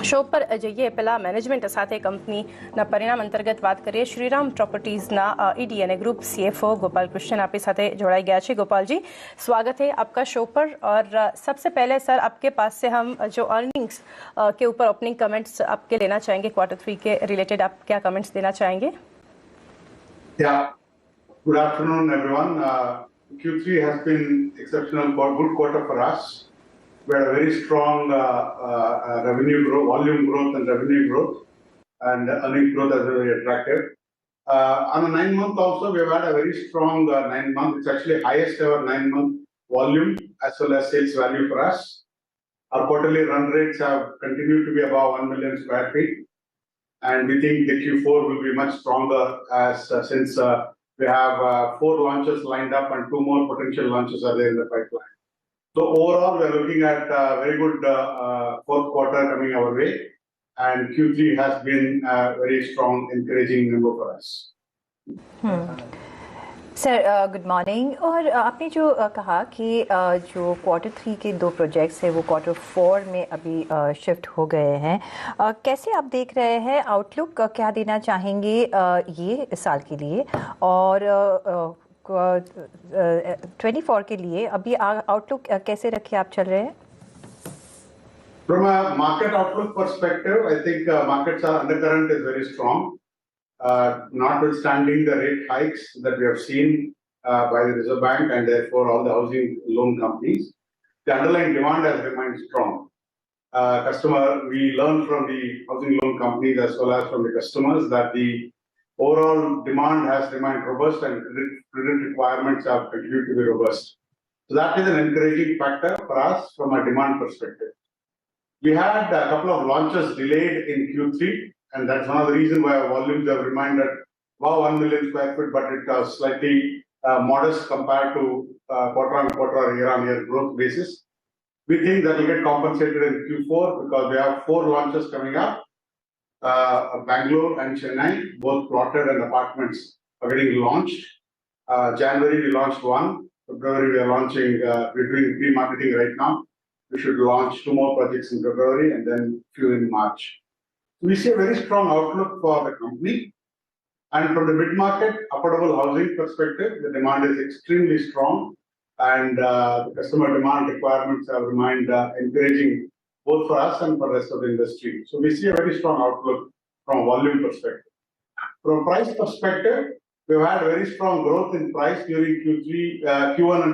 Show પર જઈએ પહેલા મેનેજમેન્ટ સાથે કંપનીના પરિણામ અંતર્ગત વાત કરીએ. શ્રીરામ प्रोपर्टीज़ना ईडी અને ग्रुप CFO गोपाल कृष्ण आपके साथ जोड़ाई गया है. गोपाल जी, स्वागत है आपका शो पर. और सबसे पहले सर, आपके पास से हम जो अर्निंग्स के ऊपर ओपनिंग कमेंट्स आपके लेना चाहेंगे. Q3 के रिलेटेड आप क्या कमेंट्स देना चाहेंगे? Good afternoon, everyone. Q3 has been exceptional, good quarter for us. We had a very strong revenue growth, volume growth and revenue growth, and earnings growth is very attractive. On a 9-month also, we have had a very strong 9 months. It's actually highest ever 9-month volume as well as sales value for us. Our quarterly run rates have continued to be above 1 million square feet. And we think the Q4 will be much stronger as since we have 4 launches lined up and 2 more potential launches are there in the pipeline. So overall, we are looking at a very good fourth quarter coming our way, and Q3 has been a very strong, encouraging number for us. Sir good morning. और आपने जो कहा कि जो Q3 के 2 projects हैं वो Q4 में अभी शिफ्ट हो गए हैं, कैसे आप देख रहे हैं? आउटलुक क्या देना चाहेंगे ये साल के लिए और 24 के लिए अभी आउटलुक कैसे रखे आप चल रहे हैं? From a market outlook perspective, I think markets are undercurrent is very strong. Notwithstanding the rate hikes that we have seen by the Reserve Bank and therefore all the housing loan companies, the underlying demand has remained strong. We learn from the housing loan companies as well as from the customers that the overall demand has remained robust and credit requirements have continued to be robust. So that is an encouraging factor for us from a demand perspective. We had a couple of launches delayed in Q3, and that's one of the reasons why our volumes have remained at about 1 million square feet, but it was slightly modest compared to quarter-on-quarter or year-on-year growth basis. We think that will get compensated in Q4 because we have 4 launches coming up. Bengaluru and Chennai, both plotted and apartments are getting launched. January we launched 1. February we are launching, we're doing pre-marketing right now. We should launch 2 more projects in February and then few in March. We see a very strong outlook for the company. And from the mid-market affordable housing perspective, the demand is extremely strong, and the customer demand requirements have remained encouraging both for us and for the rest of the industry. So we see a very strong outlook from a volume perspective. From a price perspective, we've had very strong growth in price during Q1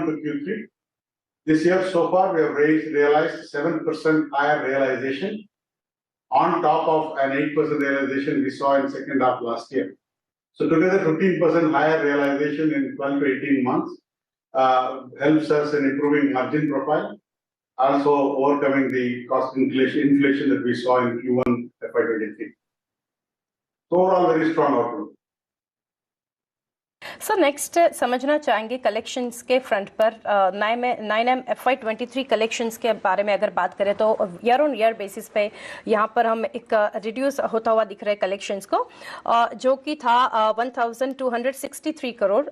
to Q3. This year so far, we have realized 7% higher realization on top of an 8% realization we saw in second half last year. So together 15% higher realization in 12 to 18 months helps us in improving margin profile, also overcoming the cost inflation that we saw in Q1 FY23. So overall very strong outlook. Sir next समझना चाहेंगे collections के front पर 9M FY23 collections के बारे में अगर बात करें तो ईयर ऑन ईयर बेसिस पे यहाँ पर हम एक रिड्यूस होता हुआ दिख रहे हैं कलेक्शंस को, जो कि था 1263 करोड़,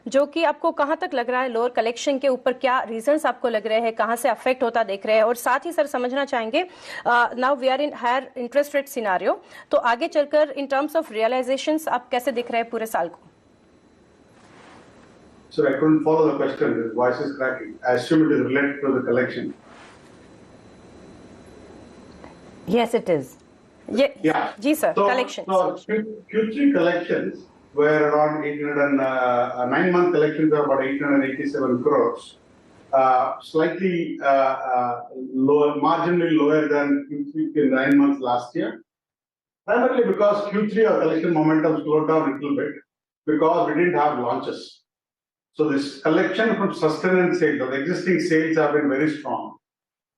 जो कि आपको कहाँ तक लग रहा है लोअर कलेक्शन के ऊपर क्या रीजंस आपको लग रहे हैं, कहाँ से अफेक्ट होता देख रहे हैं? और साथ ही सर समझना चाहेंगे now we are in higher interest rate scenario, तो आगे चलकर इन टर्म्स ऑफ रियलाइजेशंस आप कैसे दिख रहे हैं पूरे साल को? So I couldn't follow the question. The voice is cracking. I assume it is related to the collection. Yes, it is. Yeah. Ji sir. So, collections. So Q3 collections were around 9-month collections were about 887 crores. Slightly lower, marginally lower than Q3 in 9 months last year. Primarily because Q3 our collection momentum slowed down a little bit because we didn't have launches. So this collection from sustained sales, the existing sales have been very strong,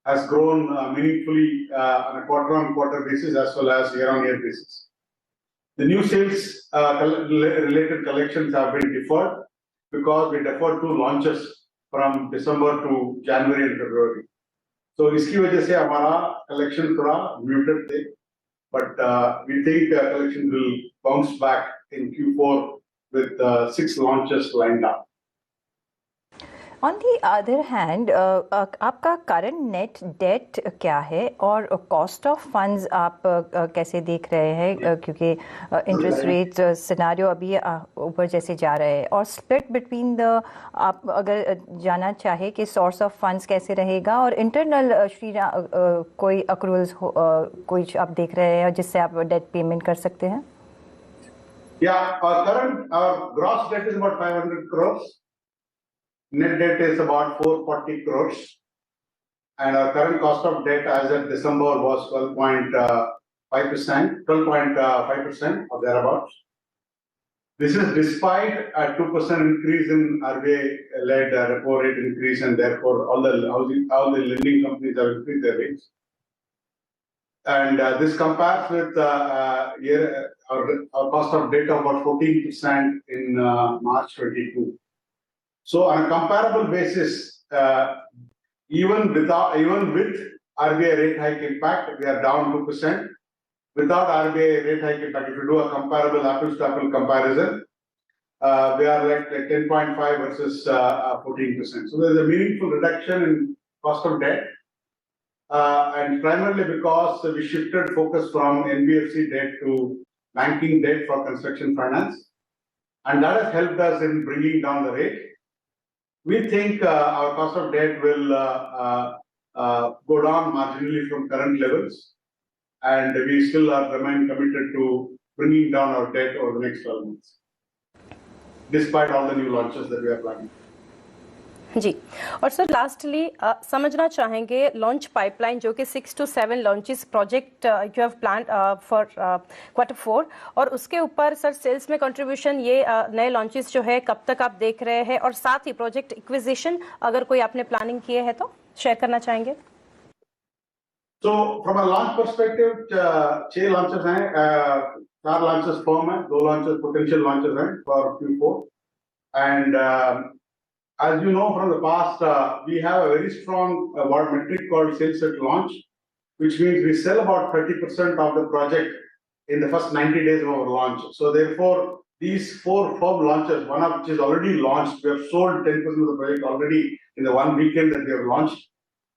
has grown meaningfully on a quarter-on-quarter basis as well as year-on-year basis. The new sales related collections have been deferred because we deferred 2 launches from December to January and February. So इसकी वजह से हमारा collection थोड़ा muted थे, but we think collection will bounce back in Q4 with 6 launches lined up. On the other hand आपका current net date क्या है और कॉस्ट ऑफ फंड्स आप कैसे देख रहे हैं, क्योंकि इंटरेस्ट रेट सिनारियो अभी ऊपर जैसे जा रहा है, और स्प्लिट बिटवीन द, आप अगर जाना चाहे कि सोर्स ऑफ फंड्स कैसे रहेगा, और इंटरनल श्रीराम कोई अक्रूवल्स कोई आप देख रहे हैं जिससे आप डेट पेमेंट कर सकते हैं? Our gross debt is about 500 crores. Net debt is about 440 crores. And our current cost of debt as of December was 12.5% or thereabouts. This is despite a 2% increase in RBI-led repo rate increase, and therefore all the lending companies have increased their rates. And this compares with our cost of debt of about 14% in March 22. So on a comparable basis, even with RBI rate hike impact, we are down 2%. Without RBI rate hike impact, if you do a comparable apples to apple comparison, we are like 10.5 versus 14%. So there's a meaningful reduction in cost of debt. And primarily because we shifted focus from NBFC debt to banking debt for construction finance, and that has helped us in bringing down the rate. We think our cost of debt will go down marginally from current levels, and we still remain committed to bringing down our debt over the next 12 months, despite all the new launches that we are planning. जी, और sir lastly समझना चाहेंगे launch pipeline जो कि 6 to 7 launches project you have plan for Q4, और उसके ऊपर sir sales में contribution ये नए लॉन्चेस जो है कब तक आप देख रहे हैं, और साथ ही प्रोजेक्ट एक्विजिशन अगर कोई आपने प्लानिंग किए है तो शेयर करना चाहेंगे? So from a launch perspective, 6 launches हैं, 4 launches firm हैं, 2 launches potential launches हैं for Q4, and as you know from the past, we have a very strong metric called sales at launch, which means we sell about 30% of the project in the first 90 days of our launch. So therefore, these 4 firm launches, one of which is already launched, we have sold 10% of the project already in the one weekend that we have launched,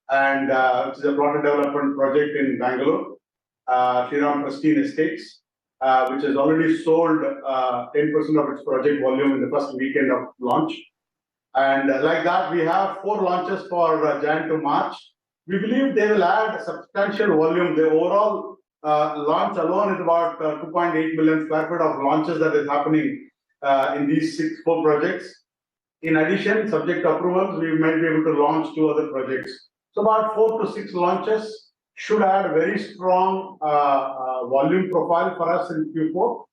and which is a plotted development project in Bengaluru, Shriram Properties, which has already sold 10% of its project volume in the first weekend of launch. And like that, we have 4 launches for Jan to March. We believe they will add substantial volume. The overall launch alone is about 2.8 million square feet of launches that is happening in these 4 projects. In addition, subject to approvals, we might be able to launch 2 other projects. So about 4 to 6 launches should add a very strong volume profile for us in Q4.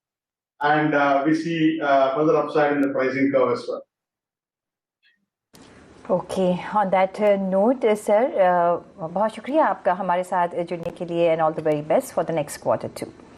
And we see further upside in the pricing curve as well. Okay, on that note sir बहुत शुक्रिया आपका हमारे साथ जुड़ने के लिए, and all the very best for the next Q2.